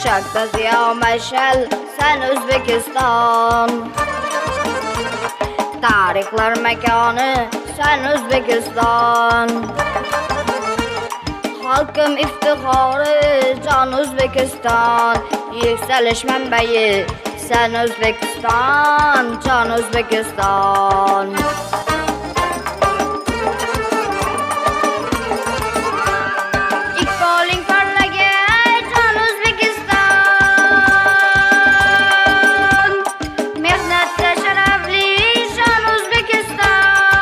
Shakta ziyo mashal sen O'zbekiston. Tarixlar makoni sen O'zbekiston. Halkım iftixori jon O'zbekiston. Yükselish manbai sen O'zbekiston, jon O'zbekiston. Iqboling parlagi jon O'zbekiston. Mehnatda sharafli jon O'zbekiston.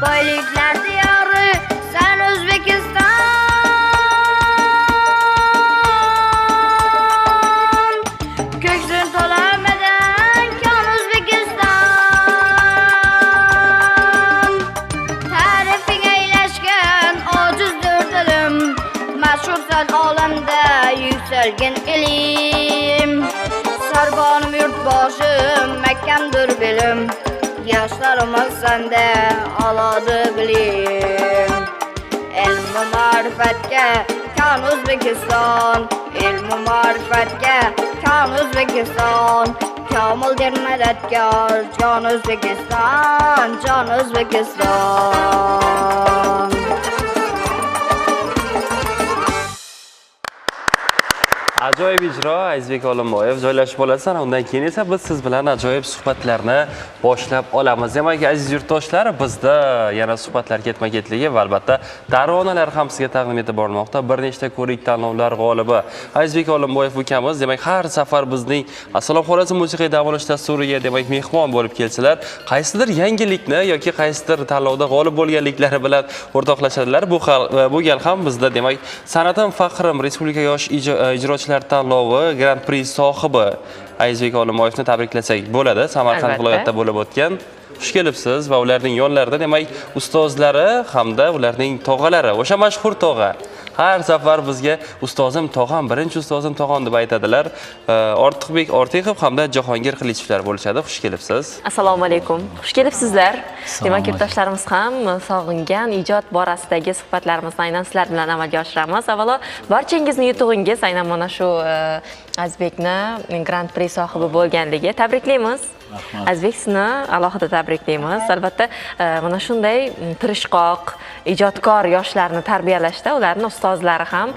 Boyliklar diyori sen O'zbekiston. Ko'ksin to'lamadan kon O'zbekiston. Ta'rifing aylashgan ojizdir dilim. Mashhursan olamda yuksalgan ilim. Sarbonim yurtboshim Makkamdir bilim. Yoshlarimiz senda oladi bilim. Ilm-u ma'rifatga kon O'zbekiston. Ilm-u ma'rifatga kon O'zbekiston. Komildir madadkor jon O'zbekiston, jon O'zbekiston. Ajoyib ijro Azizbek Olimboyev, joylashib olasan. Undan keyin esa biz siz bilan ajoyib suhbatlarni boshlab olamiz. Demak, aziz yurtdoshlar, bizda yana suhbatlar ketma-ketligi va albatta taronalar ham sizga taqdim etib borilmoqda. Bir nechta ko'rik tanlovlar g'olibi Azizbek Olimboyev ukamiz, demak, har safar bizning Assalom Xorazm musiqiy davolash dasturiga demak mehmon bo'lib kelsalar, qaysidir yangilikni yoki qaysidir tanlovda g'olib bo'lganliklari bilan o'rtoqlashadilar. Bu gal ham bizda demak San'atim faxrim Respublika yosh ijrochilar tanlovi Grand Prix sohibi Azizbek Olimboyevni tabriklasak bo'ladi. Samarqand viloyatida bo'lib o'tgan. Xush kelibsiz va ularning yonlarida demak ustozlari hamda ularning tog'alari, o'sha mashhur tog'a. Har safar bizga ustozim tog'am, birinchi ustozim tog'am deb aytadilar. Ortiqbek Ortiqov hamda Jahongir Qilichevlar bo'lishadi. Xush kelibsiz. Assalomu alaykum. Xush kelibsizlar. Demak, yurtdoshlarimiz ham sog'ingan ijod borasidagi suhbatlarimizni aynan sizlar bilan amalga oshiramiz. Avvalo, barchangizni yutug'ingiz aynan mana shu Azizbekni Grand Prix sohibi bo'lganligi tabriklaymiz. Azizbek, sizni alohida tabriklaymiz. Albatta, mana shunday tirishqoq, ijodkor yoshlarni tarbiyalashda ularning ustozlari ham